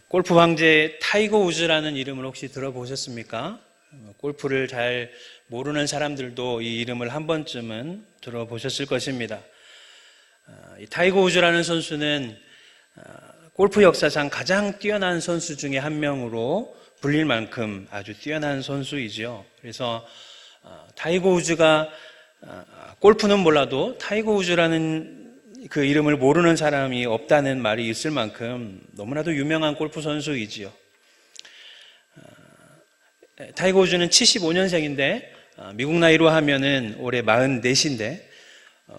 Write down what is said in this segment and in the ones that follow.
골프 황제 타이거 우즈라는 이름을 혹시 들어보셨습니까? 골프를 잘 모르는 사람들도 이 이름을 한 번쯤은 들어보셨을 것입니다. 이 타이거 우즈라는 선수는 골프 역사상 가장 뛰어난 선수 중에 한 명으로 불릴 만큼 아주 뛰어난 선수이죠. 그래서 타이거 우즈가 골프는 몰라도 타이거 우즈라는 그 이름을 모르는 사람이 없다는 말이 있을 만큼 너무나도 유명한 골프 선수이지요. 타이거 우즈는 75년생인데 미국 나이로 하면은 올해 44인데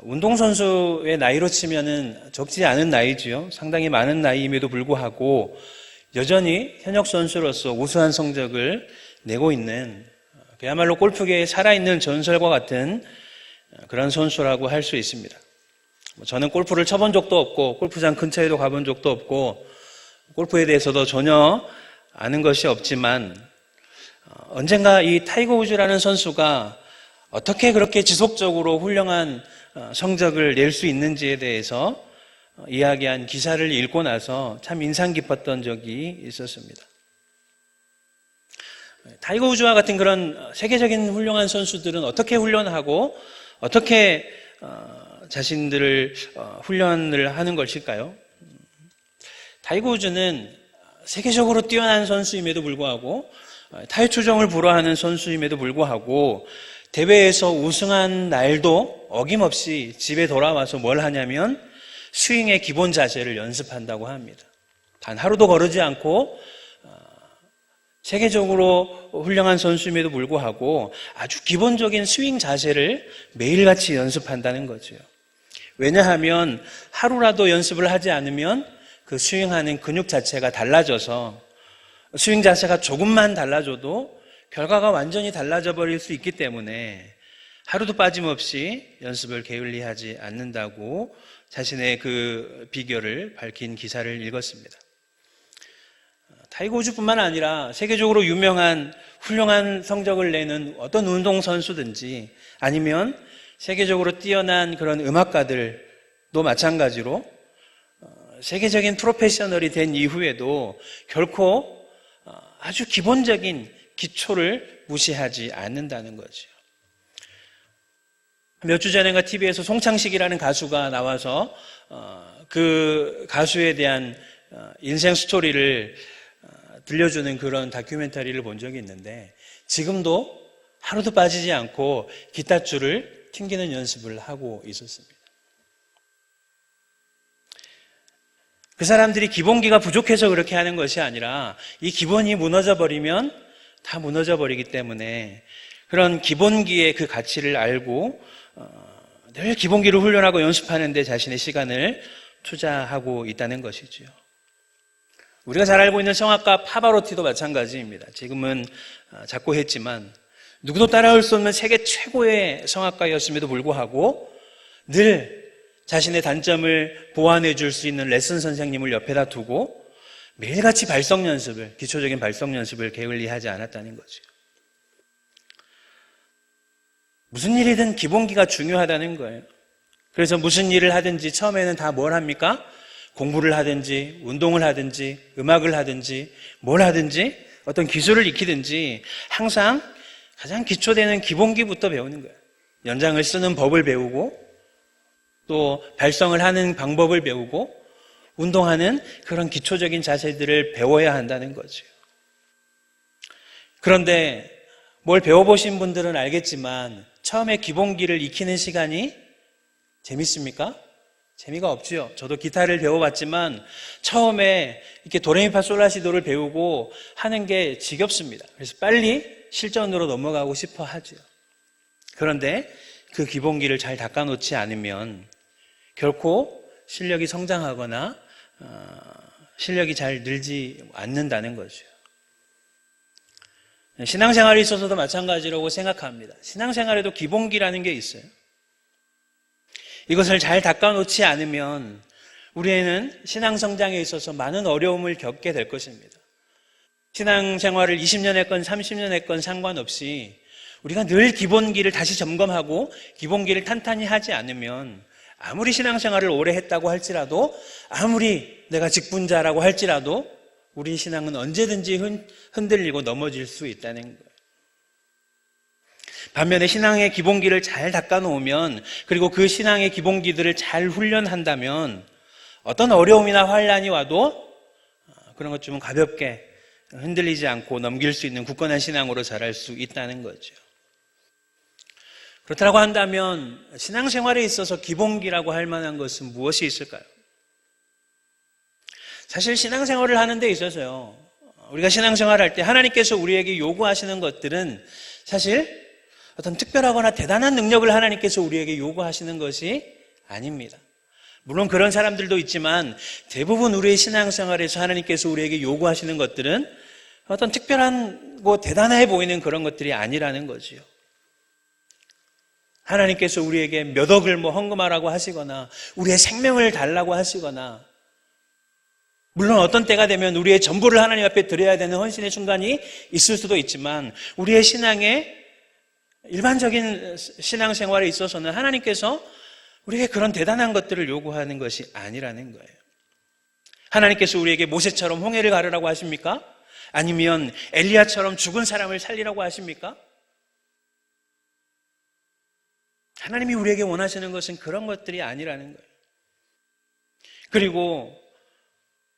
운동선수의 나이로 치면은 적지 않은 나이지요. 상당히 많은 나이임에도 불구하고 여전히 현역 선수로서 우수한 성적을 내고 있는 그야말로 골프계에 살아있는 전설과 같은 그런 선수라고 할 수 있습니다. 저는 골프를 쳐본 적도 없고 골프장 근처에도 가본 적도 없고 골프에 대해서도 전혀 아는 것이 없지만 언젠가 이 타이거 우즈라는 선수가 어떻게 그렇게 지속적으로 훌륭한 성적을 낼 수 있는지에 대해서 이야기한 기사를 읽고 나서 참 인상 깊었던 적이 있었습니다. 타이거 우즈와 같은 그런 세계적인 훌륭한 선수들은 어떻게 훈련하고 어떻게 자신들을 훈련을 하는 것일까요? 타이거 우즈는 세계적으로 뛰어난 선수임에도 불구하고 타이초정을 불허하는 선수임에도 불구하고 대회에서 우승한 날도 어김없이 집에 돌아와서 뭘 하냐면 스윙의 기본 자세를 연습한다고 합니다. 단 하루도 거르지 않고 세계적으로 훌륭한 선수임에도 불구하고 아주 기본적인 스윙 자세를 매일같이 연습한다는 거죠. 왜냐하면 하루라도 연습을 하지 않으면 그 스윙하는 근육 자체가 달라져서 스윙 자세가 조금만 달라져도 결과가 완전히 달라져 버릴 수 있기 때문에 하루도 빠짐없이 연습을 게을리하지 않는다고 자신의 그 비결을 밝힌 기사를 읽었습니다. 타이거 우즈뿐만 아니라 세계적으로 유명한 훌륭한 성적을 내는 어떤 운동선수든지 아니면 세계적으로 뛰어난 그런 음악가들도 마찬가지로 세계적인 프로페셔널이 된 이후에도 결코 아주 기본적인 기초를 무시하지 않는다는 거죠. 몇 주 전인가 TV에서 송창식이라는 가수가 나와서 그 가수에 대한 인생 스토리를 들려주는 그런 다큐멘터리를 본 적이 있는데 지금도 하루도 빠지지 않고 기타줄을 튕기는 연습을 하고 있었습니다. 그 사람들이 기본기가 부족해서 그렇게 하는 것이 아니라 이 기본이 무너져 버리면 다 무너져 버리기 때문에 그런 기본기의 그 가치를 알고 늘 기본기를 훈련하고 연습하는 데 자신의 시간을 투자하고 있다는 것이죠. 우리가 잘 알고 있는 성악가 파바로티도 마찬가지입니다. 지금은 작고했지만 누구도 따라올 수 없는 세계 최고의 성악가였음에도 불구하고 늘 자신의 단점을 보완해 줄 수 있는 레슨 선생님을 옆에다 두고 매일같이 발성 연습을, 기초적인 발성 연습을 게을리 하지 않았다는 거죠. 무슨 일이든 기본기가 중요하다는 거예요. 그래서 무슨 일을 하든지 처음에는 다 뭘 합니까? 공부를 하든지 운동을 하든지 음악을 하든지 뭘 하든지 어떤 기술을 익히든지 항상 가장 기초되는 기본기부터 배우는 거예요. 연장을 쓰는 법을 배우고 또 발성을 하는 방법을 배우고 운동하는 그런 기초적인 자세들을 배워야 한다는 거죠. 그런데 뭘 배워보신 분들은 알겠지만 처음에 기본기를 익히는 시간이 재밌습니까? 재미가 없지요. 저도 기타를 배워봤지만 처음에 이렇게 도레미파솔라시도를 배우고 하는 게 지겹습니다. 그래서 빨리 실전으로 넘어가고 싶어 하죠. 그런데 그 기본기를 잘 닦아놓지 않으면 결코 실력이 성장하거나 실력이 잘 늘지 않는다는 거죠. 신앙생활에 있어서도 마찬가지라고 생각합니다. 신앙생활에도 기본기라는 게 있어요. 이것을 잘 닦아놓지 않으면 우리는 신앙 성장에 있어서 많은 어려움을 겪게 될 것입니다. 신앙생활을 20년 했건 30년 했건 상관없이 우리가 늘 기본기를 다시 점검하고 기본기를 탄탄히 하지 않으면 아무리 신앙생활을 오래 했다고 할지라도 아무리 내가 직분자라고 할지라도 우리 신앙은 언제든지 흔들리고 넘어질 수 있다는 거예요. 반면에 신앙의 기본기를 잘 닦아놓으면, 그리고 그 신앙의 기본기들을 잘 훈련한다면 어떤 어려움이나 환란이 와도 그런 것 좀 가볍게 흔들리지 않고 넘길 수 있는 굳건한 신앙으로 자랄 수 있다는 거죠. 그렇다고 한다면 신앙생활에 있어서 기본기라고 할 만한 것은 무엇이 있을까요? 사실 신앙생활을 하는 데 있어서요, 우리가 신앙생활할 때 하나님께서 우리에게 요구하시는 것들은 사실 어떤 특별하거나 대단한 능력을 하나님께서 우리에게 요구하시는 것이 아닙니다. 물론 그런 사람들도 있지만 대부분 우리의 신앙생활에서 하나님께서 우리에게 요구하시는 것들은 어떤 특별한 대단해 보이는 그런 것들이 아니라는 거지요. 하나님께서 우리에게 몇 억을 헌금하라고 하시거나 우리의 생명을 달라고 하시거나, 물론 어떤 때가 되면 우리의 전부를 하나님 앞에 드려야 되는 헌신의 순간이 있을 수도 있지만, 우리의 신앙의 일반적인 신앙생활에 있어서는 하나님께서 우리에게 그런 대단한 것들을 요구하는 것이 아니라는 거예요. 하나님께서 우리에게 모세처럼 홍해를 가르라고 하십니까? 아니면 엘리야처럼 죽은 사람을 살리라고 하십니까? 하나님이 우리에게 원하시는 것은 그런 것들이 아니라는 거예요. 그리고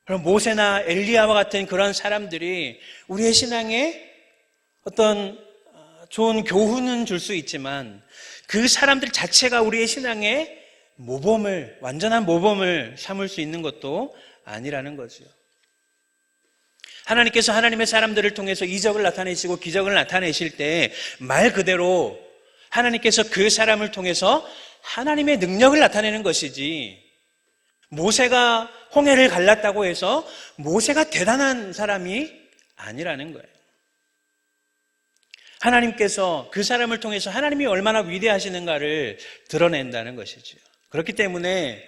그런 모세나 엘리야와 같은 그런 사람들이 우리의 신앙에 어떤 좋은 교훈은 줄 수 있지만 그 사람들 자체가 우리의 신앙의 모범을, 완전한 모범을 삼을 수 있는 것도 아니라는 거죠. 하나님께서 하나님의 사람들을 통해서 이적을 나타내시고 기적을 나타내실 때 말 그대로 하나님께서 그 사람을 통해서 하나님의 능력을 나타내는 것이지, 모세가 홍해를 갈랐다고 해서 모세가 대단한 사람이 아니라는 거예요. 하나님께서 그 사람을 통해서 하나님이 얼마나 위대하시는가를 드러낸다는 것이죠. 그렇기 때문에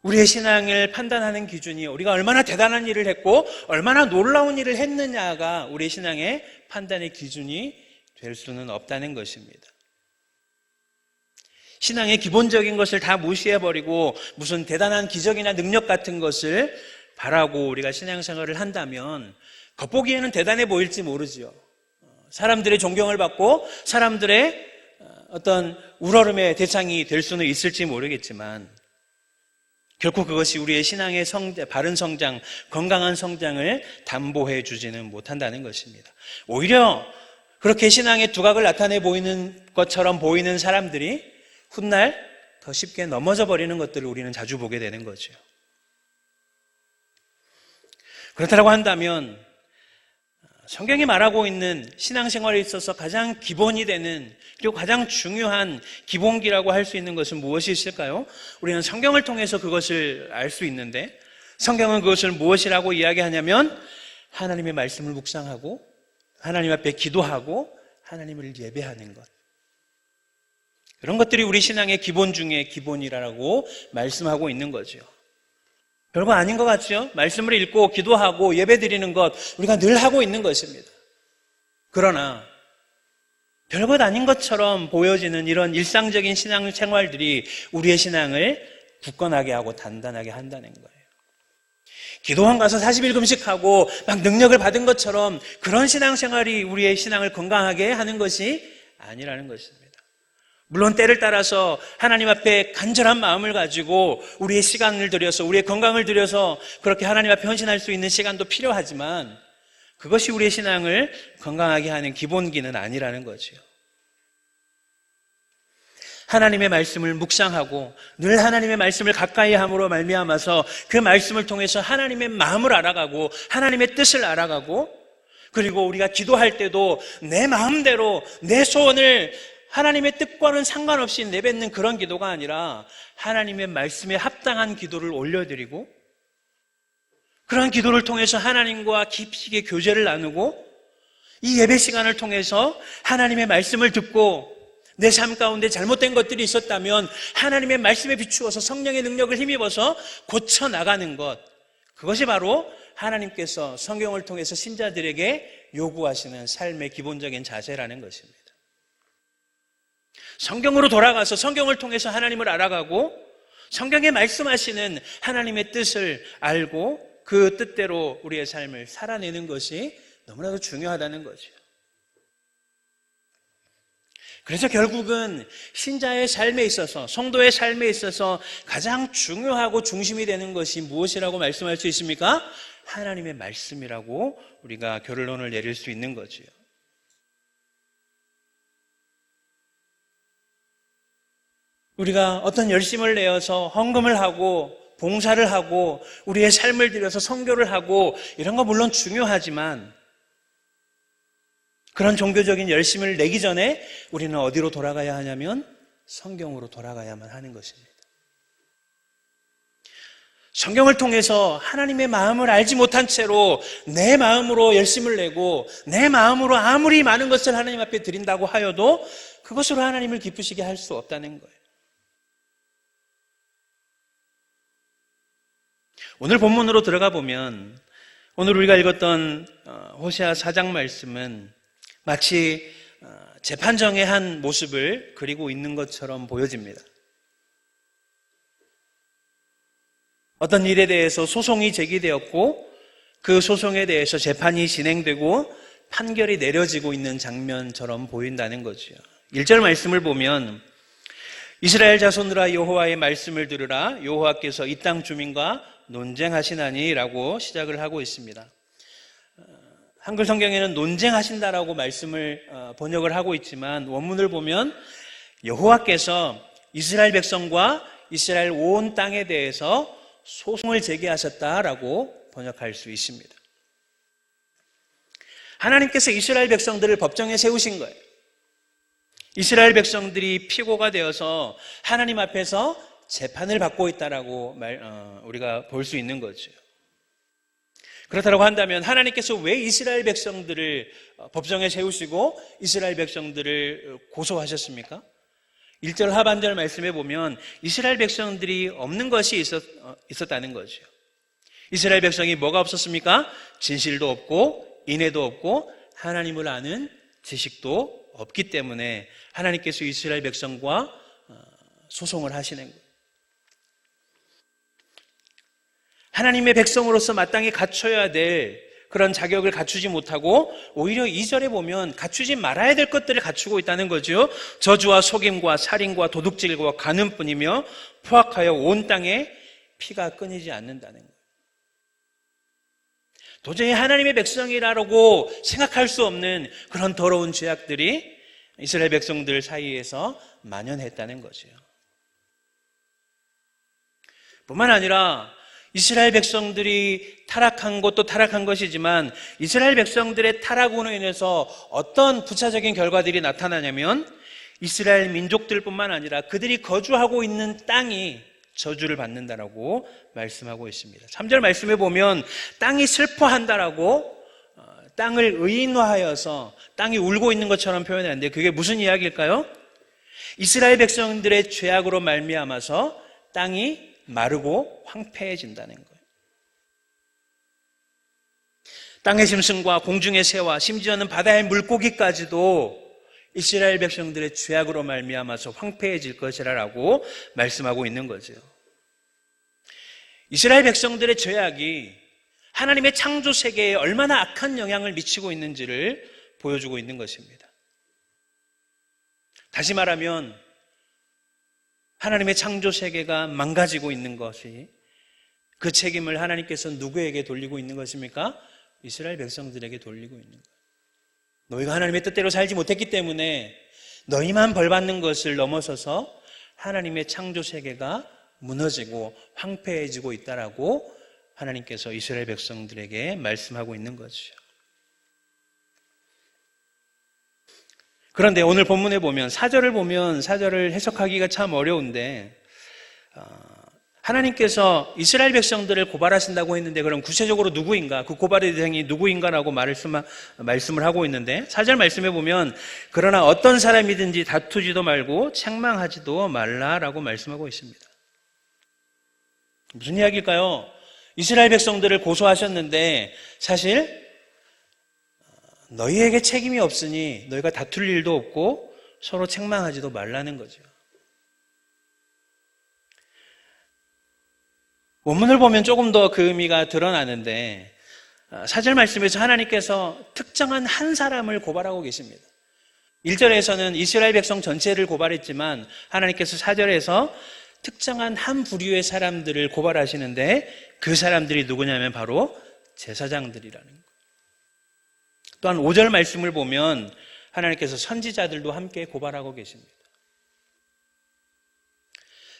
우리의 신앙을 판단하는 기준이 우리가 얼마나 대단한 일을 했고 얼마나 놀라운 일을 했느냐가 우리의 신앙의 판단의 기준이 될 수는 없다는 것입니다. 신앙의 기본적인 것을 다 무시해버리고 무슨 대단한 기적이나 능력 같은 것을 바라고 우리가 신앙생활을 한다면 겉보기에는 대단해 보일지 모르지요. 사람들의 존경을 받고 사람들의 어떤 우러름의 대상이 될 수는 있을지 모르겠지만 결코 그것이 우리의 신앙의 바른 성장, 건강한 성장을 담보해 주지는 못한다는 것입니다. 오히려 그렇게 신앙의 두각을 나타내 보이는 것처럼 보이는 사람들이 훗날 더 쉽게 넘어져 버리는 것들을 우리는 자주 보게 되는 거죠. 그렇다고 한다면 성경이 말하고 있는 신앙생활에 있어서 가장 기본이 되는, 그리고 가장 중요한 기본기라고 할 수 있는 것은 무엇이 있을까요? 우리는 성경을 통해서 그것을 알 수 있는데, 성경은 그것을 무엇이라고 이야기하냐면 하나님의 말씀을 묵상하고 하나님 앞에 기도하고 하나님을 예배하는 것, 그런 것들이 우리 신앙의 기본 중에 기본이라고 말씀하고 있는 거죠. 별거 아닌 것 같죠? 말씀을 읽고 기도하고 예배드리는 것 우리가 늘 하고 있는 것입니다. 그러나 별것 아닌 것처럼 보여지는 이런 일상적인 신앙 생활들이 우리의 신앙을 굳건하게 하고 단단하게 한다는 거예요. 기도원 가서 40일 금식하고 막 능력을 받은 것처럼 그런 신앙생활이 우리의 신앙을 건강하게 하는 것이 아니라는 것입니다. 물론 때를 따라서 하나님 앞에 간절한 마음을 가지고 우리의 시간을 들여서, 우리의 건강을 들여서 그렇게 하나님 앞에 헌신할 수 있는 시간도 필요하지만 그것이 우리의 신앙을 건강하게 하는 기본기는 아니라는 거지요. 하나님의 말씀을 묵상하고 늘 하나님의 말씀을 가까이 함으로 말미암아서 그 말씀을 통해서 하나님의 마음을 알아가고 하나님의 뜻을 알아가고, 그리고 우리가 기도할 때도 내 마음대로 내 소원을 하나님의 뜻과는 상관없이 내뱉는 그런 기도가 아니라 하나님의 말씀에 합당한 기도를 올려드리고, 그런 기도를 통해서 하나님과 깊이 있게 교제를 나누고, 이 예배 시간을 통해서 하나님의 말씀을 듣고 내 삶 가운데 잘못된 것들이 있었다면 하나님의 말씀에 비추어서 성령의 능력을 힘입어서 고쳐나가는 것, 그것이 바로 하나님께서 성경을 통해서 신자들에게 요구하시는 삶의 기본적인 자세라는 것입니다. 성경으로 돌아가서 성경을 통해서 하나님을 알아가고 성경에 말씀하시는 하나님의 뜻을 알고 그 뜻대로 우리의 삶을 살아내는 것이 너무나도 중요하다는 거죠. 그래서 결국은 신자의 삶에 있어서, 성도의 삶에 있어서 가장 중요하고 중심이 되는 것이 무엇이라고 말씀할 수 있습니까? 하나님의 말씀이라고 우리가 결론을 내릴 수 있는 거지요. 우리가 어떤 열심을 내어서 헌금을 하고 봉사를 하고 우리의 삶을 들여서 선교를 하고 이런 거 물론 중요하지만 그런 종교적인 열심을 내기 전에 우리는 어디로 돌아가야 하냐면 성경으로 돌아가야만 하는 것입니다. 성경을 통해서 하나님의 마음을 알지 못한 채로 내 마음으로 열심을 내고 내 마음으로 아무리 많은 것을 하나님 앞에 드린다고 하여도 그것으로 하나님을 기쁘시게 할 수 없다는 거예요. 오늘 본문으로 들어가 보면 오늘 우리가 읽었던 호세아 4장 말씀은 마치 재판정의 한 모습을 그리고 있는 것처럼 보여집니다. 어떤 일에 대해서 소송이 제기되었고 그 소송에 대해서 재판이 진행되고 판결이 내려지고 있는 장면처럼 보인다는 거죠. 1절 말씀을 보면 이스라엘 자손들아 여호와의 말씀을 들으라 여호와께서 이 땅 주민과 논쟁하시나니 라고 시작을 하고 있습니다. 한글 성경에는 논쟁하신다라고 말씀을 번역을 하고 있지만 원문을 보면 여호와께서 이스라엘 백성과 이스라엘 온 땅에 대해서 소송을 제기하셨다라고 번역할 수 있습니다. 하나님께서 이스라엘 백성들을 법정에 세우신 거예요. 이스라엘 백성들이 피고가 되어서 하나님 앞에서 재판을 받고 있다라고 우리가 볼 수 있는 거죠. 그렇다고 한다면 하나님께서 왜 이스라엘 백성들을 법정에 세우시고 이스라엘 백성들을 고소하셨습니까? 1절 하반절 말씀에 보면 이스라엘 백성들이 없는 것이 있었다는 거죠. 이스라엘 백성이 뭐가 없었습니까? 진실도 없고 인애도 없고 하나님을 아는 지식도 없기 때문에 하나님께서 이스라엘 백성과 소송을 하시는 거예요. 하나님의 백성으로서 마땅히 갖춰야 될 그런 자격을 갖추지 못하고 오히려 2절에 보면 갖추지 말아야 될 것들을 갖추고 있다는 거죠. 저주와 속임과 살인과 도둑질과 간음뿐이며 포악하여 온 땅에 피가 끊이지 않는다는 거예요. 도저히 하나님의 백성이라고 생각할 수 없는 그런 더러운 죄악들이 이스라엘 백성들 사이에서 만연했다는 거죠. 뿐만 아니라 이스라엘 백성들이 타락한 것도 타락한 것이지만 이스라엘 백성들의 타락으로 인해서 어떤 부차적인 결과들이 나타나냐면 이스라엘 민족들뿐만 아니라 그들이 거주하고 있는 땅이 저주를 받는다라고 말씀하고 있습니다. 3절 말씀에 보면 땅이 슬퍼한다라고 땅을 의인화하여서 땅이 울고 있는 것처럼 표현하는데 그게 무슨 이야기일까요? 이스라엘 백성들의 죄악으로 말미암아서 땅이 마르고 황폐해진다는 거예요. 땅의 짐승과 공중의 새와 심지어는 바다의 물고기까지도 이스라엘 백성들의 죄악으로 말미암아서 황폐해질 것이라고 말씀하고 있는 거죠. 이스라엘 백성들의 죄악이 하나님의 창조 세계에 얼마나 악한 영향을 미치고 있는지를 보여주고 있는 것입니다. 다시 말하면 하나님의 창조 세계가 망가지고 있는 것이 그 책임을 하나님께서 누구에게 돌리고 있는 것입니까? 이스라엘 백성들에게 돌리고 있는 거예요. 너희가 하나님의 뜻대로 살지 못했기 때문에 너희만 벌받는 것을 넘어서서 하나님의 창조 세계가 무너지고 황폐해지고 있다라고 하나님께서 이스라엘 백성들에게 말씀하고 있는 거죠. 그런데 오늘 본문에 보면 4절을 해석하기가 참 어려운데 하나님께서 이스라엘 백성들을 고발하신다고 했는데 그럼 구체적으로 누구인가? 그 고발의 대상이 누구인가라고 말씀을 하고 있는데 4절 말씀에 보면 그러나 어떤 사람이든지 다투지도 말고 책망하지도 말라라고 말씀하고 있습니다. 무슨 이야기일까요? 이스라엘 백성들을 고소하셨는데 사실 너희에게 책임이 없으니 너희가 다툴 일도 없고 서로 책망하지도 말라는 거죠. 원문을 보면 조금 더 그 의미가 드러나는데 4절 말씀에서 하나님께서 특정한 한 사람을 고발하고 계십니다. 1절에서는 이스라엘 백성 전체를 고발했지만 하나님께서 4절에서 특정한 한 부류의 사람들을 고발하시는데 그 사람들이 누구냐면 바로 제사장들이라는 거예요. 또한 5절 말씀을 보면 하나님께서 선지자들도 함께 고발하고 계십니다.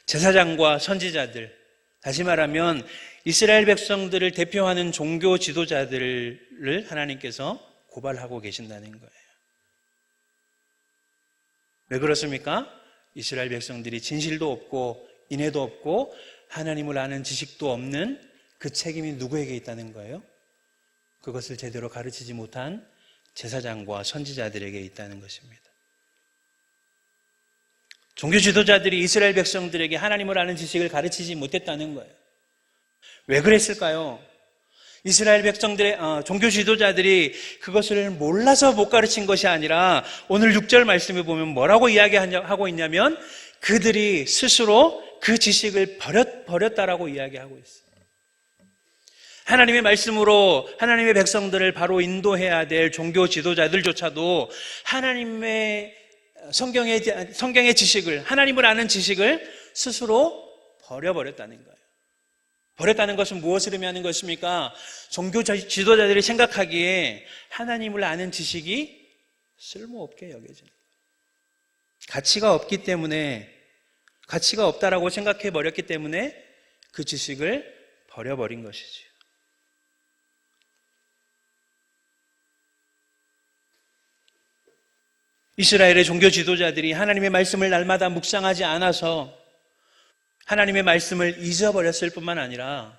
제사장과 선지자들, 다시 말하면 이스라엘 백성들을 대표하는 종교 지도자들을 하나님께서 고발하고 계신다는 거예요. 왜 그렇습니까? 이스라엘 백성들이 진실도 없고 인애도 없고 하나님을 아는 지식도 없는 그 책임이 누구에게 있다는 거예요? 그것을 제대로 가르치지 못한 제사장과 선지자들에게 있다는 것입니다. 종교 지도자들이 이스라엘 백성들에게 하나님을 아는 지식을 가르치지 못했다는 거예요. 왜 그랬을까요? 이스라엘 백성들의 종교 지도자들이 그것을 몰라서 못 가르친 것이 아니라 오늘 6절 말씀에 보면 뭐라고 이야기하고 있냐면 그들이 스스로 그 지식을 버렸다라고 이야기하고 있어요. 하나님의 말씀으로 하나님의 백성들을 바로 인도해야 될 종교 지도자들조차도 하나님의 성경의 지식을, 하나님을 아는 지식을 스스로 버려버렸다는 거예요. 버렸다는 것은 무엇을 의미하는 것입니까? 종교 지도자들이 생각하기에 하나님을 아는 지식이 쓸모없게 여겨지는 거예요. 가치가 없기 때문에, 가치가 없다라고 생각해 버렸기 때문에 그 지식을 버려버린 것이지요. 이스라엘의 종교 지도자들이 하나님의 말씀을 날마다 묵상하지 않아서 하나님의 말씀을 잊어버렸을 뿐만 아니라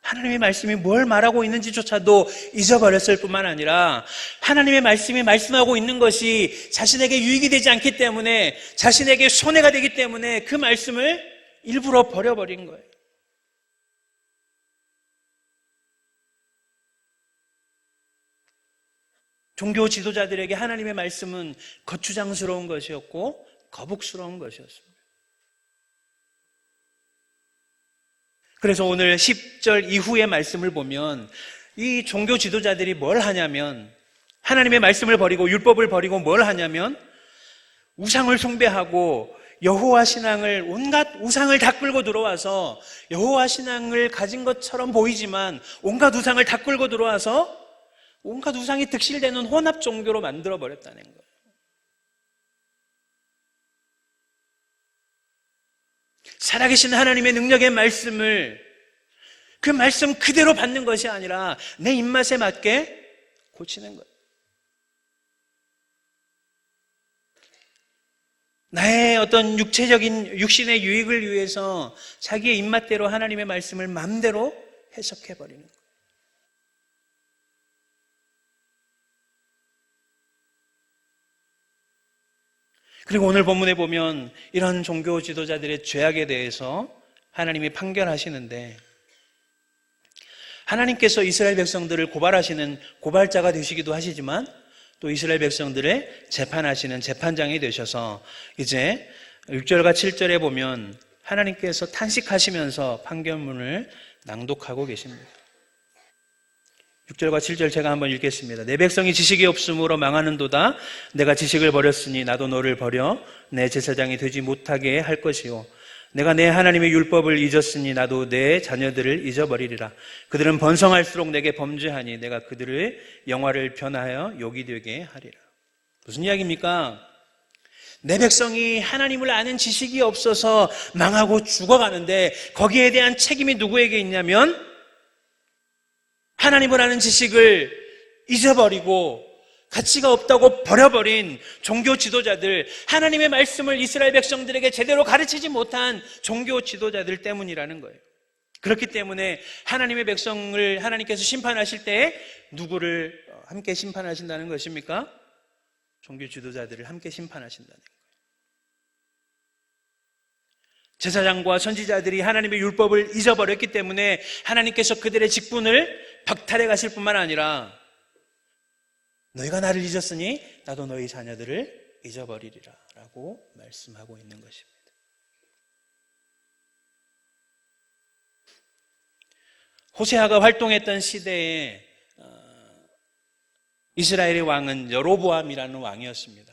하나님의 말씀이 뭘 말하고 있는지조차도 잊어버렸을 뿐만 아니라 하나님의 말씀이 말씀하고 있는 것이 자신에게 유익이 되지 않기 때문에, 자신에게 손해가 되기 때문에 그 말씀을 일부러 버려버린 거예요. 종교 지도자들에게 하나님의 말씀은 거추장스러운 것이었고 거북스러운 것이었습니다. 그래서 오늘 10절 이후의 말씀을 보면 이 종교 지도자들이 뭘 하냐면 하나님의 말씀을 버리고 율법을 버리고 뭘 하냐면 우상을 숭배하고 여호와 신앙을, 온갖 우상을 다 끌고 들어와서 여호와 신앙을 가진 것처럼 보이지만 온갖 우상을 다 끌고 들어와서 온갖 우상이 득실되는 혼합 종교로 만들어버렸다는 거예요. 살아계신 하나님의 능력의 말씀을, 그 말씀 그대로 받는 것이 아니라 내 입맛에 맞게 고치는 거예요. 나의 어떤 육신의 유익을 위해서 자기의 입맛대로 하나님의 말씀을 마음대로 해석해버리는 거예요. 그리고 오늘 본문에 보면 이런 종교 지도자들의 죄악에 대해서 하나님이 판결하시는데 하나님께서 이스라엘 백성들을 고발하시는 고발자가 되시기도 하시지만 또 이스라엘 백성들의 재판하시는 재판장이 되셔서 이제 6절과 7절에 보면 하나님께서 탄식하시면서 판결문을 낭독하고 계십니다. 6절과 7절 제가 한번 읽겠습니다. 내 백성이 지식이 없으므로 망하는도다. 내가 지식을 버렸으니 나도 너를 버려 내 제사장이 되지 못하게 할 것이요. 내가 내 하나님의 율법을 잊었으니 나도 내 자녀들을 잊어버리리라. 그들은 번성할수록 내게 범죄하니 내가 그들의 영화를 변하여 욕이 되게 하리라. 무슨 이야기입니까? 내 백성이 하나님을 아는 지식이 없어서 망하고 죽어가는데 거기에 대한 책임이 누구에게 있냐면 하나님을 아는 지식을 잊어버리고 가치가 없다고 버려버린 종교 지도자들, 하나님의 말씀을 이스라엘 백성들에게 제대로 가르치지 못한 종교 지도자들 때문이라는 거예요. 그렇기 때문에 하나님의 백성을 하나님께서 심판하실 때 누구를 함께 심판하신다는 것입니까? 종교 지도자들을 함께 심판하신다는 거예요. 제사장과 선지자들이 하나님의 율법을 잊어버렸기 때문에 하나님께서 그들의 직분을 박탈해 가실 뿐만 아니라 너희가 나를 잊었으니 나도 너희 자녀들을 잊어버리리라 라고 말씀하고 있는 것입니다. 호세아가 활동했던 시대에 이스라엘의 왕은 여로보암이라는 왕이었습니다.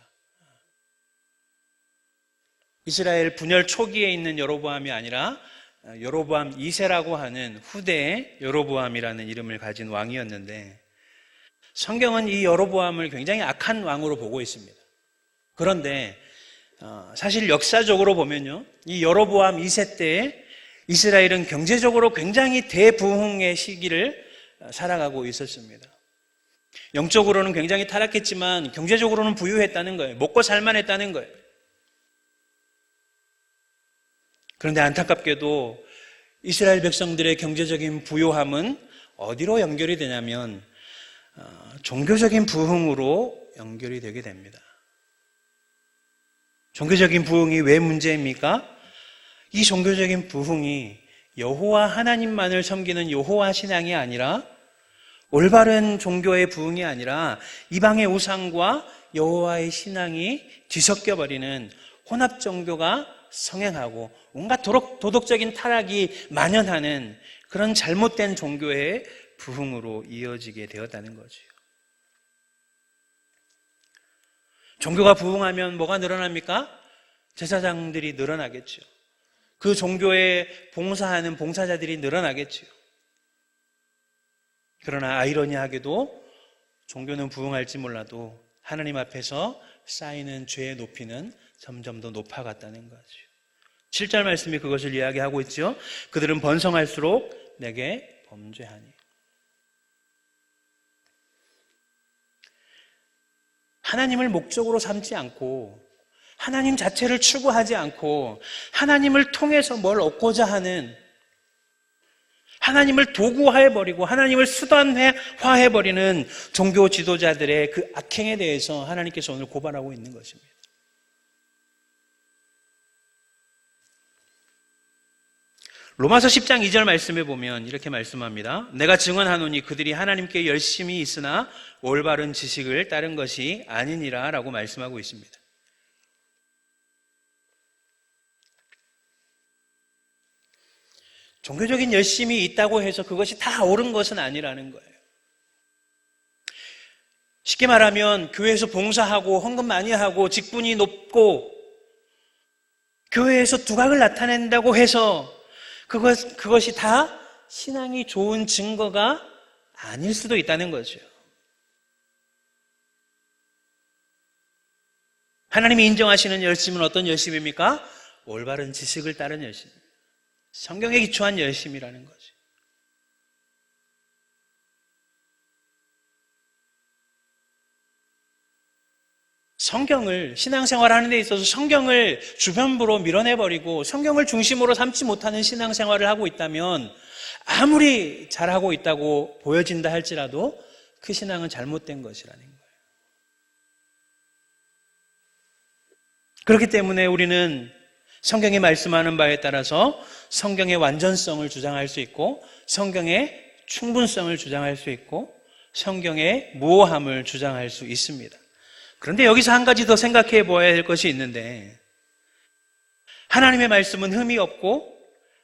이스라엘 분열 초기에 있는 여로보암이 아니라 여로보암 2세라고 하는 후대의 여로보암이라는 이름을 가진 왕이었는데, 성경은 이 여로보암을 굉장히 악한 왕으로 보고 있습니다. 그런데 사실 역사적으로 보면요, 이 여로보암 2세 때에 이스라엘은 경제적으로 굉장히 대부흥의 시기를 살아가고 있었습니다. 영적으로는 굉장히 타락했지만 경제적으로는 부유했다는 거예요. 먹고 살만했다는 거예요. 그런데 안타깝게도 이스라엘 백성들의 경제적인 부요함은 어디로 연결이 되냐면 종교적인 부흥으로 연결이 되게 됩니다. 종교적인 부흥이 왜 문제입니까? 이 종교적인 부흥이 여호와 하나님만을 섬기는 여호와 신앙이 아니라, 올바른 종교의 부흥이 아니라 이방의 우상과 여호와의 신앙이 뒤섞여 버리는 혼합 종교가 성행하고 온갖 도덕적인 타락이 만연하는 그런 잘못된 종교의 부흥으로 이어지게 되었다는 거죠. 종교가 부흥하면 뭐가 늘어납니까? 제사장들이 늘어나겠죠. 그 종교에 봉사하는 봉사자들이 늘어나겠죠. 그러나 아이러니하게도 종교는 부흥할지 몰라도 하나님 앞에서 쌓이는 죄의 높이는 점점 더 높아갔다는 거죠. 7절 말씀이 그것을 이야기하고 있죠. 그들은 번성할수록 내게 범죄하니. 하나님을 목적으로 삼지 않고, 하나님 자체를 추구하지 않고, 하나님을 통해서 뭘 얻고자 하는, 하나님을 도구화해버리고 하나님을 수단화해버리는 종교 지도자들의 그 악행에 대해서 하나님께서 오늘 고발하고 있는 것입니다. 로마서 10장 2절 말씀에 보면 이렇게 말씀합니다. 내가 증언하노니 그들이 하나님께 열심히 있으나 올바른 지식을 따른 것이 아니니라 라고 말씀하고 있습니다. 종교적인 열심이 있다고 해서 그것이 다 옳은 것은 아니라는 거예요. 쉽게 말하면 교회에서 봉사하고 헌금 많이 하고 직분이 높고 교회에서 두각을 나타낸다고 해서 그것이 다 신앙이 좋은 증거가 아닐 수도 있다는 거죠. 하나님이 인정하시는 열심은 어떤 열심입니까? 올바른 지식을 따른 열심. 성경에 기초한 열심이라는 거죠. 성경을, 신앙생활 하는 데 있어서 성경을 주변부로 밀어내버리고 성경을 중심으로 삼지 못하는 신앙생활을 하고 있다면 아무리 잘하고 있다고 보여진다 할지라도 그 신앙은 잘못된 것이라는 거예요. 그렇기 때문에 우리는 성경이 말씀하는 바에 따라서 성경의 완전성을 주장할 수 있고 성경의 충분성을 주장할 수 있고 성경의 무오함을 주장할 수 있습니다. 그런데 여기서 한 가지 더 생각해 보아야 할 것이 있는데, 하나님의 말씀은 흠이 없고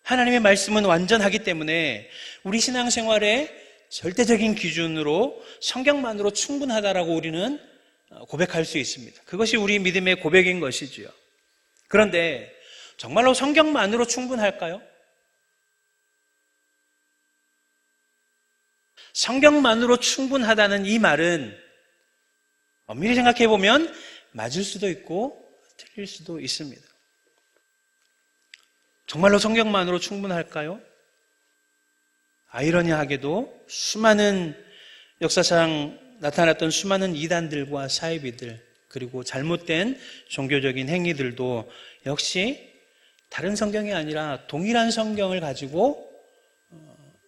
하나님의 말씀은 완전하기 때문에 우리 신앙생활의 절대적인 기준으로 성경만으로 충분하다라고 우리는 고백할 수 있습니다. 그것이 우리 믿음의 고백인 것이지요. 그런데 정말로 성경만으로 충분할까요? 성경만으로 충분하다는 이 말은 엄밀히 생각해 보면 맞을 수도 있고 틀릴 수도 있습니다. 정말로 성경만으로 충분할까요? 아이러니하게도 수많은 역사상 나타났던 수많은 이단들과 사이비들, 그리고 잘못된 종교적인 행위들도 역시 다른 성경이 아니라 동일한 성경을 가지고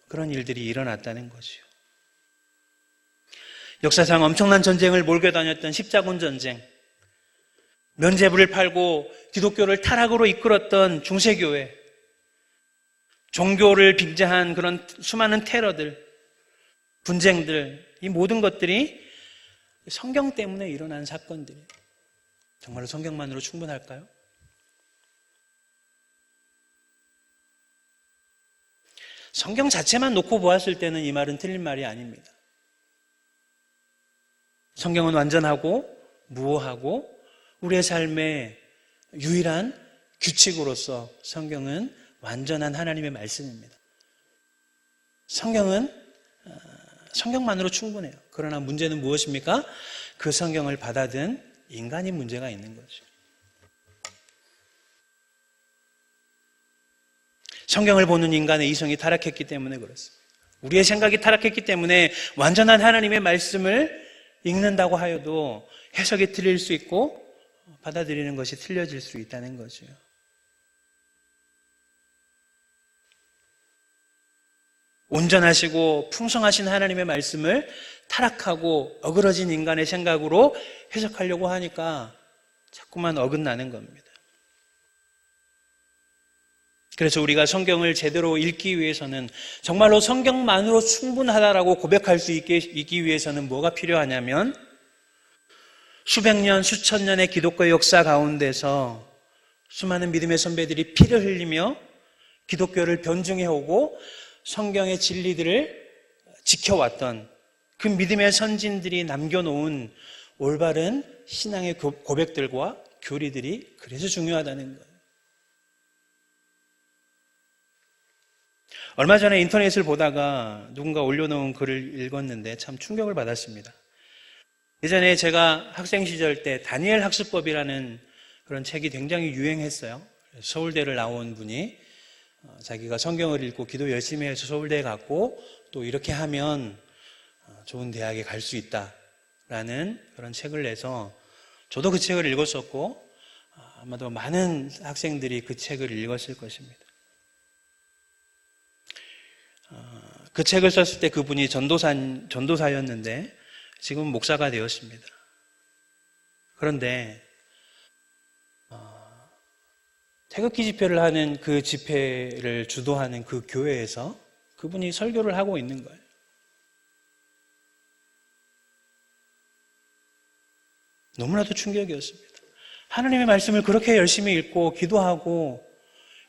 그런 일들이 일어났다는 거죠. 역사상 엄청난 전쟁을 몰고 다녔던 십자군 전쟁, 면죄부를 팔고 기독교를 타락으로 이끌었던 중세교회, 종교를 빙자한 그런 수많은 테러들, 분쟁들, 이 모든 것들이 성경 때문에 일어난 사건들이에요. 정말로 성경만으로 성경 자체만 놓고 보았을 때는 이 말은 틀린 말이 아닙니다. 성경은 완전하고 무오하고 우리의 삶의 유일한 규칙으로서 성경은 완전한 하나님의 말씀입니다. 성경은 성경만으로 충분해요. 그러나 문제는 무엇입니까? 그 성경을 받아든 인간이 문제가 있는 거죠. 성경을 보는 인간의 이성이 타락했기 때문에 그렇습니다. 우리의 생각이 타락했기 때문에 완전한 하나님의 말씀을 읽는다고 하여도 해석이 틀릴 수 있고 받아들이는 것이 틀려질 수 있다는 거죠. 온전하시고 풍성하신 하나님의 말씀을 타락하고 어그러진 인간의 생각으로 해석하려고 하니까 자꾸만 어긋나는 겁니다. 그래서 우리가 성경을 제대로 읽기 위해서는 정말로 성경만으로 충분하다라고 고백할 수 있기 위해서는 뭐가 필요하냐면 수백 년, 수천 년의 기독교 역사 가운데서 수많은 믿음의 선배들이 피를 흘리며 기독교를 변증해오고 성경의 진리들을 지켜왔던 그 믿음의 선진들이 남겨놓은 올바른 신앙의 고백들과 교리들이 그래서 중요하다는 거예요. 얼마 전에 인터넷을 보다가 누군가 올려놓은 글을 읽었는데 참 충격을 받았습니다. 예전에 제가 학생 시절 때 다니엘 학습법이라는 그런 책이 굉장히 유행했어요. 서울대를 나온 분이 자기가 성경을 읽고 기도 열심히 해서 서울대에 갔고 또 이렇게 하면 좋은 대학에 갈 수 있다라는 그런 책을 내서 저도 그 책을 읽었었고 아마도 많은 학생들이 그 책을 읽었을 것입니다. 그 책을 썼을 때 그분이 전도사였는데 지금 목사가 되었습니다. 그런데 태극기 집회를 하는 그 집회를 주도하는 그 교회에서 그분이 설교를 하고 있는 거예요. 너무나도 충격이었습니다. 하나님의 말씀을 그렇게 열심히 읽고 기도하고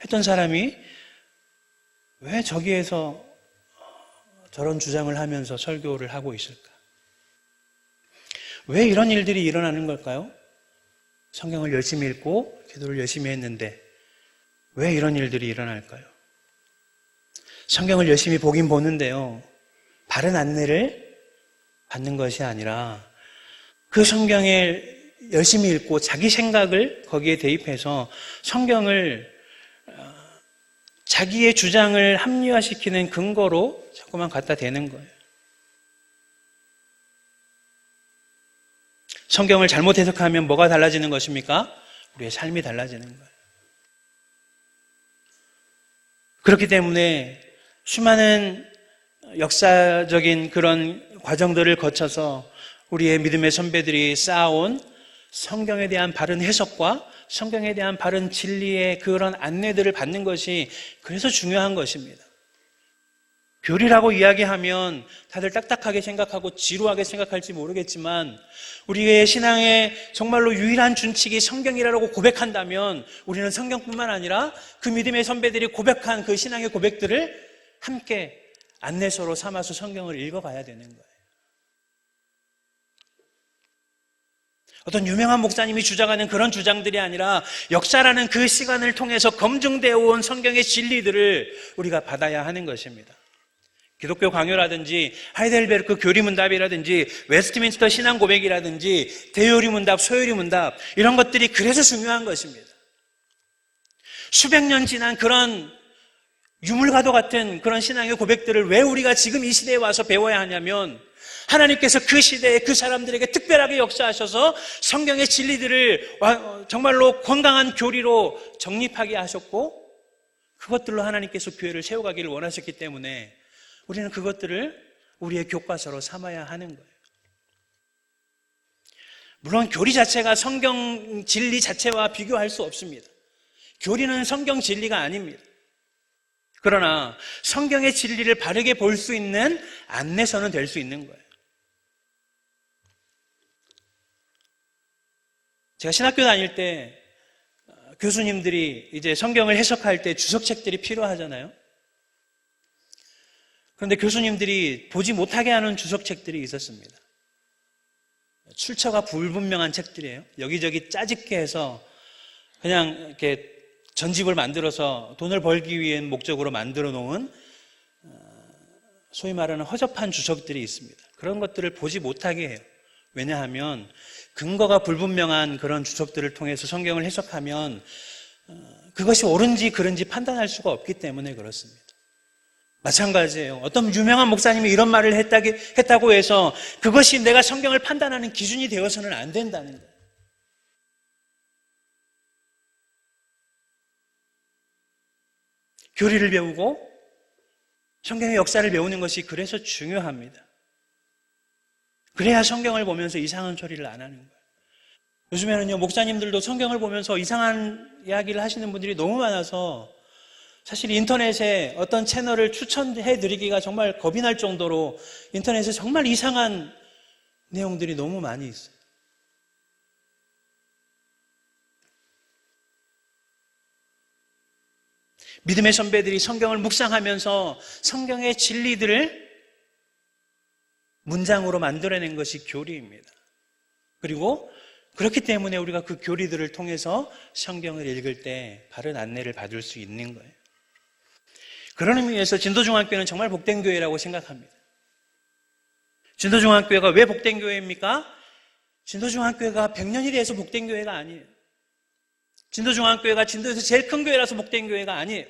했던 사람이 왜 저기에서 저런 주장을 하면서 설교를 하고 있을까? 왜 이런 일들이 일어나는 걸까요? 성경을 열심히 읽고 기도를 열심히 했는데 왜 이런 일들이 일어날까요? 성경을 열심히 보긴 보는데요, 바른 안내를 받는 것이 아니라 그 성경을 열심히 읽고 자기 생각을 거기에 대입해서 성경을 자기의 주장을 합리화시키는 근거로 자꾸만 갖다 대는 거예요. 성경을 잘못 해석하면 뭐가 달라지는 것입니까? 우리의 삶이 달라지는 거예요. 그렇기 때문에 수많은 역사적인 그런 과정들을 거쳐서 우리의 믿음의 선배들이 쌓아온 성경에 대한 바른 해석과 성경에 대한 바른 진리의 그런 안내들을 받는 것이 그래서 중요한 것입니다. 교리라고 이야기하면 다들 딱딱하게 생각하고 지루하게 생각할지 모르겠지만 우리의 신앙의 정말로 유일한 준칙이 성경이라고 고백한다면 우리는 성경뿐만 아니라 그 믿음의 선배들이 고백한 그 신앙의 고백들을 함께 안내서로 삼아서 성경을 읽어가야 되는 거예요. 어떤 유명한 목사님이 주장하는 그런 주장들이 아니라 역사라는 그 시간을 통해서 검증되어 온 성경의 진리들을 우리가 받아야 하는 것입니다. 기독교 강요라든지 하이델베르크 교리문답이라든지 웨스트민스터 신앙고백이라든지 대요리문답, 소요리문답 이런 것들이 그래서 중요한 것입니다. 수백 년 지난 그런 유물과도 같은 그런 신앙의 고백들을 왜 우리가 지금 이 시대에 와서 배워야 하냐면 하나님께서 그 시대에 그 사람들에게 특별하게 역사하셔서 성경의 진리들을 정말로 건강한 교리로 정립하게 하셨고 그것들로 하나님께서 교회를 세워가기를 원하셨기 때문에 우리는 그것들을 우리의 교과서로 삼아야 하는 거예요. 물론 교리 자체가 성경 진리 자체와 비교할 수 없습니다. 교리는 성경 진리가 아닙니다. 그러나 성경의 진리를 바르게 볼 수 있는 안내서는 될 수 있는 거예요. 제가 신학교 다닐 때 교수님들이 이제 성경을 해석할 때 주석책들이 필요하잖아요. 그런데 교수님들이 보지 못하게 하는 주석책들이 있었습니다. 출처가 불분명한 책들이에요. 여기저기 짜집게 해서 그냥 이렇게 전집을 만들어서 돈을 벌기 위한 목적으로 만들어 놓은 소위 말하는 허접한 주석들이 있습니다. 그런 것들을 보지 못하게 해요. 왜냐하면 근거가 불분명한 그런 주석들을 통해서 성경을 해석하면 그것이 옳은지 그른지 판단할 수가 없기 때문에 그렇습니다. 마찬가지예요. 어떤 유명한 목사님이 이런 말을 했다고 해서 그것이 내가 성경을 판단하는 기준이 되어서는 안 된다는 거예요. 교리를 배우고 성경의 역사를 배우는 것이 그래서 중요합니다. 그래야 성경을 보면서 이상한 소리를 안 하는 거예요. 요즘에는요, 목사님들도 성경을 보면서 이상한 이야기를 하시는 분들이 너무 많아서 사실 인터넷에 어떤 채널을 추천해 드리기가 정말 겁이 날 정도로 인터넷에 정말 이상한 내용들이 너무 많이 있어요. 믿음의 선배들이 성경을 묵상하면서 성경의 진리들을 문장으로 만들어낸 것이 교리입니다. 그리고 그렇기 때문에 우리가 그 교리들을 통해서 성경을 읽을 때 바른 안내를 받을 수 있는 거예요. 그런 의미에서 진도중앙교회는 정말 복된 교회라고 생각합니다. 진도중앙교회가 왜 복된 교회입니까? 진도중앙교회가 100년이 돼서 복된 교회가 아니에요. 진도중앙교회가 진도에서 제일 큰 교회라서 복된 교회가 아니에요.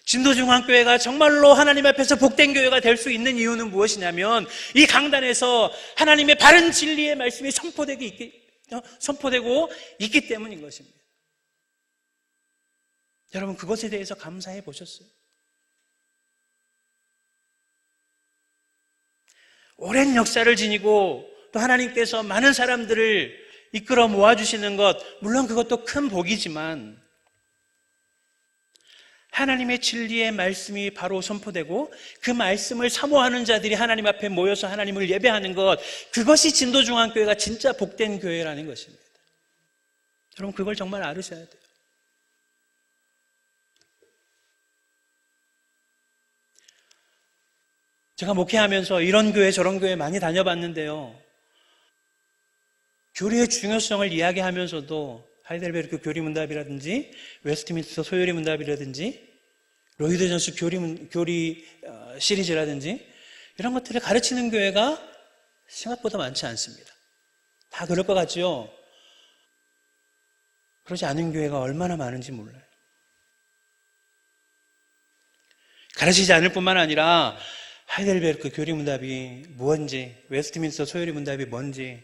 진도중앙교회가 정말로 하나님 앞에서 복된 교회가 될 수 있는 이유는 무엇이냐면 이 강단에서 하나님의 바른 진리의 말씀이 선포되고 있기 때문인 것입니다. 여러분, 그것에 대해서 감사해 보셨어요? 오랜 역사를 지니고 또 하나님께서 많은 사람들을 이끌어 모아주시는 것, 물론 그것도 큰 복이지만 하나님의 진리의 말씀이 바로 선포되고 그 말씀을 사모하는 자들이 하나님 앞에 모여서 하나님을 예배하는 것, 그것이 진도중앙교회가 진짜 복된 교회라는 것입니다. 여러분, 그걸 정말 알으셔야 돼요. 제가 목회하면서 이런 교회 저런 교회 많이 다녀봤는데요, 교리의 중요성을 이야기하면서도 하이델베르크 교리문답이라든지 웨스트민스터 소요리 문답이라든지 로이드 존스 교리 시리즈라든지 이런 것들을 가르치는 교회가 생각보다 많지 않습니다. 다 그럴 것 같죠? 그러지 않은 교회가 얼마나 많은지 몰라요. 가르치지 않을 뿐만 아니라 하이델베르크 교리문답이 뭔지, 웨스트민스터 소요리 문답이 뭔지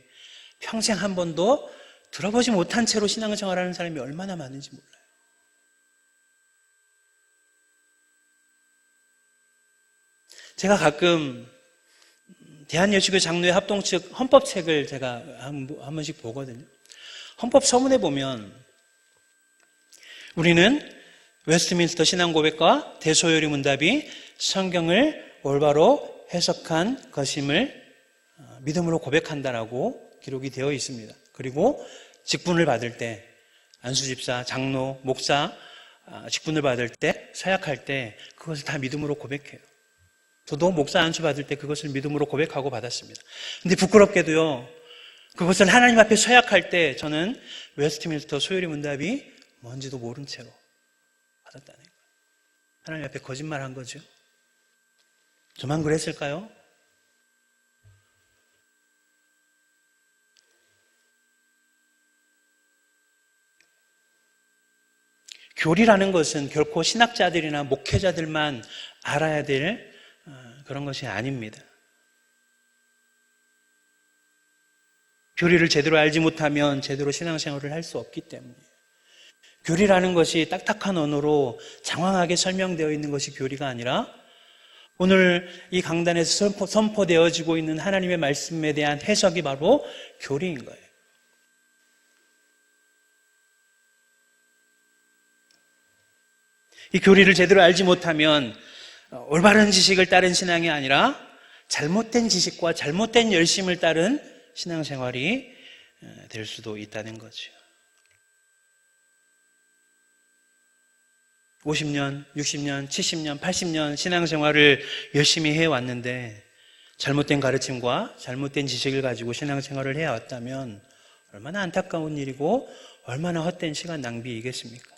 평생 한 번도 들어보지 못한 채로 신앙생활하는 사람이 얼마나 많은지 몰라요. 제가 가끔 대한여시교 장로회 합동 측 헌법책을 제가 한 번씩 보거든요. 헌법 서문에 보면 우리는 웨스트민스터 신앙고백과 대소요리 문답이 성경을 올바로 해석한 것임을 믿음으로 고백한다라고 기록이 되어 있습니다. 그리고 직분을 받을 때 안수집사, 장로, 목사 직분을 받을 때, 서약할 때 그것을 다 믿음으로 고백해요. 저도 목사 안수 받을 때 그것을 믿음으로 고백하고 받았습니다. 근데 부끄럽게도요, 그것을 하나님 앞에 서약할 때 저는 웨스트민스터 소요리 문답이 뭔지도 모른 채로 받았다는 거예요. 하나님 앞에 거짓말한 거죠. 저만 그랬을까요? 교리라는 것은 결코 신학자들이나 목회자들만 알아야 될 그런 것이 아닙니다. 교리를 제대로 알지 못하면 제대로 신앙생활을 할 수 없기 때문이에요. 교리라는 것이 딱딱한 언어로 장황하게 설명되어 있는 것이 교리가 아니라 오늘 이 강단에서 선포되어지고 있는 하나님의 말씀에 대한 해석이 바로 교리인 거예요. 이 교리를 제대로 알지 못하면 올바른 지식을 따른 신앙이 아니라 잘못된 지식과 잘못된 열심을 따른 신앙생활이 될 수도 있다는 거죠. 50년, 60년, 70년, 80년 신앙생활을 열심히 해왔는데 잘못된 가르침과 잘못된 지식을 가지고 신앙생활을 해왔다면 얼마나 안타까운 일이고 얼마나 헛된 시간 낭비이겠습니까?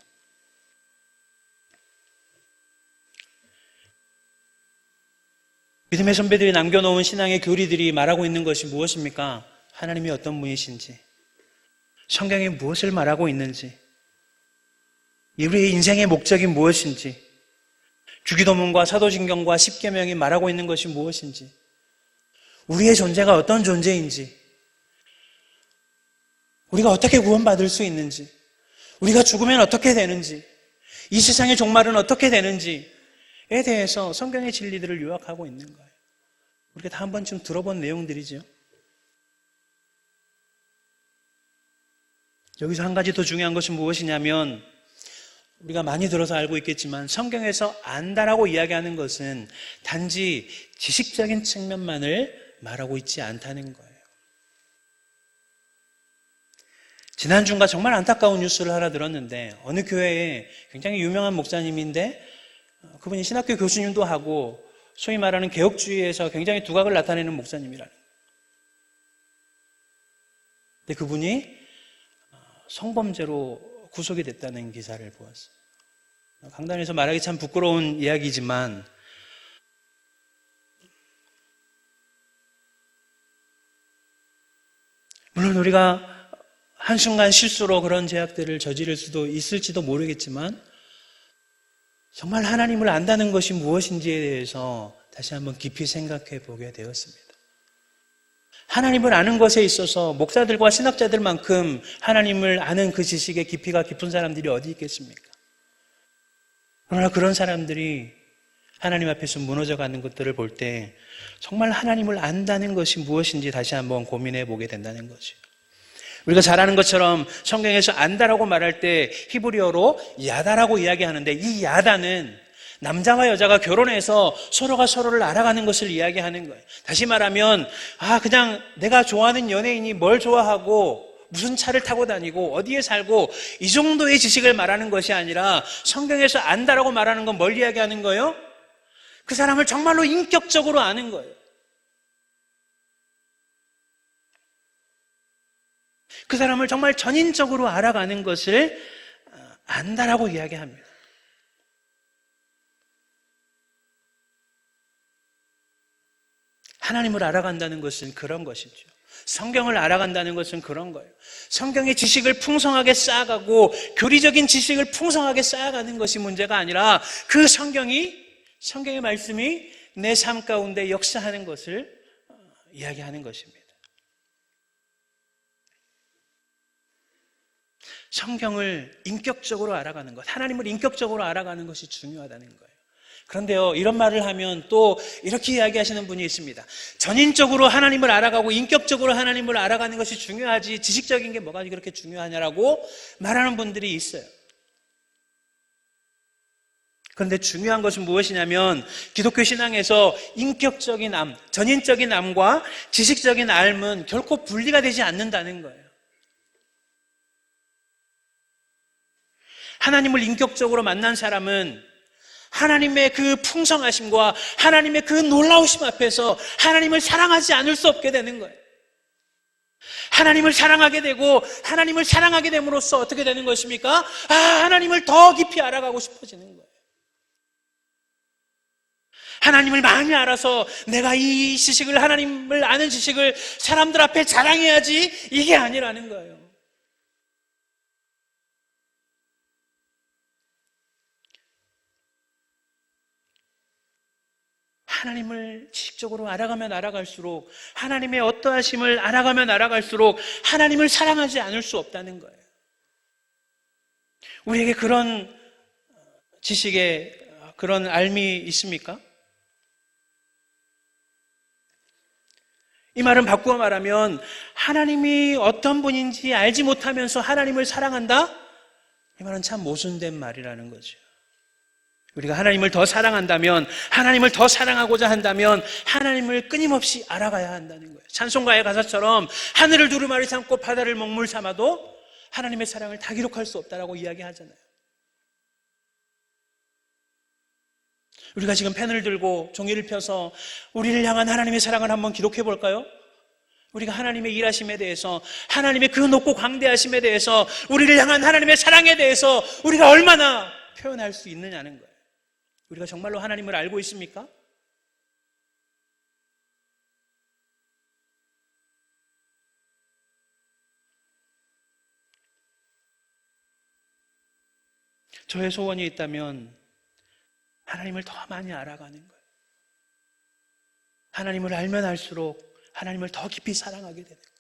믿음의 선배들이 남겨놓은 신앙의 교리들이 말하고 있는 것이 무엇입니까? 하나님이 어떤 분이신지, 성경에 무엇을 말하고 있는지, 우리의 인생의 목적이 무엇인지, 주기도문과 사도신경과 십계명이 말하고 있는 것이 무엇인지, 우리의 존재가 어떤 존재인지, 우리가 어떻게 구원받을 수 있는지, 우리가 죽으면 어떻게 되는지, 이 세상의 종말은 어떻게 되는지에 대해서 성경의 진리들을 요약하고 있는 거예요. 우리가 다 한 번쯤 들어본 내용들이죠. 여기서 한 가지 더 중요한 것은 무엇이냐면, 우리가 많이 들어서 알고 있겠지만 성경에서 안다라고 이야기하는 것은 단지 지식적인 측면만을 말하고 있지 않다는 거예요. 지난주인가 정말 안타까운 뉴스를 하나 들었는데, 어느 교회에 굉장히 유명한 목사님인데 그분이 신학교 교수님도 하고 소위 말하는 개혁주의에서 굉장히 두각을 나타내는 목사님이라는 거예요. 근데 그분이 성범죄로 구속이 됐다는 기사를 보았어요. 강단에서 말하기 참 부끄러운 이야기지만 물론 우리가 한순간 실수로 그런 죄악들을 저지를 수도 있을지도 모르겠지만 정말 하나님을 안다는 것이 무엇인지에 대해서 다시 한번 깊이 생각해 보게 되었습니다. 하나님을 아는 것에 있어서 목사들과 신학자들만큼 하나님을 아는 그 지식의 깊이가 깊은 사람들이 어디 있겠습니까? 그러나 그런 사람들이 하나님 앞에서 무너져가는 것들을 볼 때 정말 하나님을 안다는 것이 무엇인지 다시 한번 고민해 보게 된다는 거죠. 우리가 잘 아는 것처럼 성경에서 안다라고 말할 때 히브리어로 야다라고 이야기하는데, 이 야다는 남자와 여자가 결혼해서 서로가 서로를 알아가는 것을 이야기하는 거예요. 다시 말하면 그냥 내가 좋아하는 연예인이 뭘 좋아하고 무슨 차를 타고 다니고 어디에 살고 이 정도의 지식을 말하는 것이 아니라, 성경에서 안다라고 말하는 건 뭘 이야기하는 거예요? 그 사람을 정말로 인격적으로 아는 거예요. 그 사람을 정말 전인적으로 알아가는 것을 안다라고 이야기합니다. 하나님을 알아간다는 것은 그런 것이죠. 성경을 알아간다는 것은 그런 거예요. 성경의 지식을 풍성하게 쌓아가고 교리적인 지식을 풍성하게 쌓아가는 것이 문제가 아니라, 그 성경의 말씀이 내 삶 가운데 역사하는 것을 이야기하는 것입니다. 성경을 인격적으로 알아가는 것, 하나님을 인격적으로 알아가는 것이 중요하다는 거예요. 그런데요, 이런 말을 하면 또 이렇게 이야기하시는 분이 있습니다. 전인적으로 하나님을 알아가고 인격적으로 하나님을 알아가는 것이 중요하지 지식적인 게 뭐가 그렇게 중요하냐라고 말하는 분들이 있어요. 그런데 중요한 것은 무엇이냐면, 기독교 신앙에서 인격적인 암, 전인적인 암과 지식적인 삶은 결코 분리가 되지 않는다는 거예요. 하나님을 인격적으로 만난 사람은 하나님의 그 풍성하심과 하나님의 그 놀라우심 앞에서 하나님을 사랑하지 않을 수 없게 되는 거예요. 하나님을 사랑하게 되고, 하나님을 사랑하게 됨으로써 어떻게 되는 것입니까? 하나님을 더 깊이 알아가고 싶어지는 거예요. 하나님을 많이 알아서 내가 이 지식을, 하나님을 아는 지식을 사람들 앞에 자랑해야지, 이게 아니라는 거예요. 하나님을 지식적으로 알아가면 알아갈수록, 하나님의 어떠하심을 알아가면 알아갈수록 하나님을 사랑하지 않을 수 없다는 거예요. 우리에게 그런 지식에 그런 알미 있습니까? 이 말은 바꾸어 말하면, 하나님이 어떤 분인지 알지 못하면서 하나님을 사랑한다? 이 말은 참 모순된 말이라는 거죠. 우리가 하나님을 더 사랑한다면, 하나님을 더 사랑하고자 한다면 하나님을 끊임없이 알아가야 한다는 거예요. 찬송가의 가사처럼 하늘을 두루마리 삼고 바다를 먹물 삼아도 하나님의 사랑을 다 기록할 수 없다라고 이야기하잖아요. 우리가 지금 펜을 들고 종이를 펴서 우리를 향한 하나님의 사랑을 한번 기록해 볼까요? 우리가 하나님의 일하심에 대해서, 하나님의 그 높고 광대하심에 대해서, 우리를 향한 하나님의 사랑에 대해서 우리가 얼마나 표현할 수 있느냐는 거예요. 우리가 정말로 하나님을 알고 있습니까? 저의 소원이 있다면 하나님을 더 많이 알아가는 거예요. 하나님을 알면 알수록 하나님을 더 깊이 사랑하게 되는 거예요.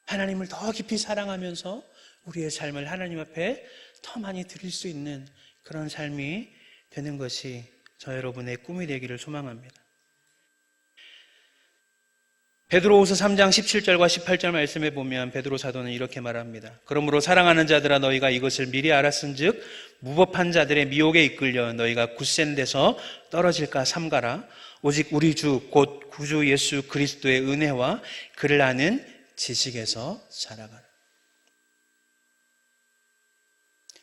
하나님을 더 깊이 사랑하면서 우리의 삶을 하나님 앞에 더 많이 드릴 수 있는 그런 삶이 되는 것이 저 여러분의 꿈이 되기를 소망합니다. 베드로후서 3장 17절과 18절 말씀에 보면 베드로 사도는 이렇게 말합니다. 그러므로 사랑하는 자들아 너희가 이것을 미리 알았은즉 무법한 자들의 미혹에 이끌려 너희가 굳센 데서 떨어질까 삼가라. 오직 우리 주 곧 구주 예수 그리스도의 은혜와 그를 아는 지식에서 자라가라.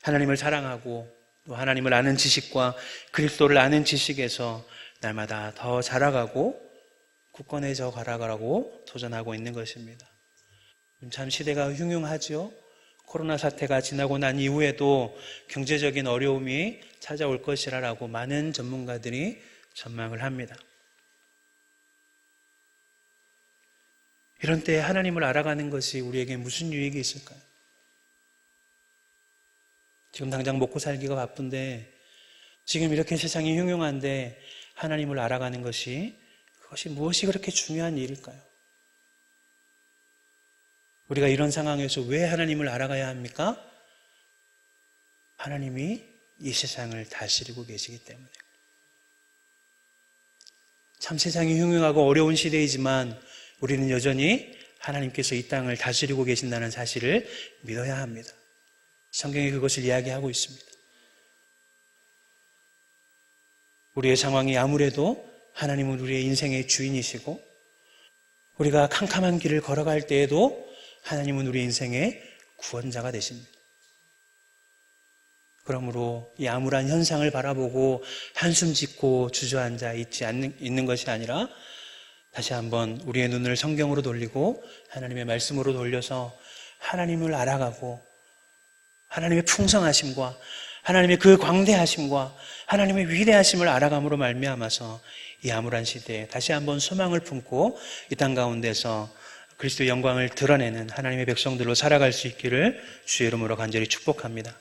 하나님을 사랑하고 또 하나님을 아는 지식과 그리스도를 아는 지식에서 날마다 더 자라가고 굳건해져 가라고 도전하고 있는 것입니다. 참 시대가 흉흉하죠. 코로나 사태가 지나고 난 이후에도 경제적인 어려움이 찾아올 것이라고 많은 전문가들이 전망을 합니다. 이런 때에 하나님을 알아가는 것이 우리에게 무슨 유익이 있을까요? 지금 당장 먹고 살기가 바쁜데, 지금 이렇게 세상이 흉흉한데 하나님을 알아가는 것이, 그것이 무엇이 그렇게 중요한 일일까요? 우리가 이런 상황에서 왜 하나님을 알아가야 합니까? 하나님이 이 세상을 다스리고 계시기 때문에. 참 세상이 흉흉하고 어려운 시대이지만 우리는 여전히 하나님께서 이 땅을 다스리고 계신다는 사실을 믿어야 합니다. 성경이 그것을 이야기하고 있습니다. 우리의 상황이 아무래도 하나님은 우리의 인생의 주인이시고, 우리가 캄캄한 길을 걸어갈 때에도 하나님은 우리 인생의 구원자가 되십니다. 그러므로 이 암울한 현상을 바라보고 한숨 짓고 주저앉아 있는 것이 아니라 다시 한번 우리의 눈을 성경으로 돌리고 하나님의 말씀으로 돌려서 하나님을 알아가고 하나님의 풍성하심과 하나님의 그 광대하심과 하나님의 위대하심을 알아감으로 말미암아서 이 암울한 시대에 다시 한번 소망을 품고 이 땅 가운데서 그리스도의 영광을 드러내는 하나님의 백성들로 살아갈 수 있기를 주의 이름으로 간절히 축복합니다.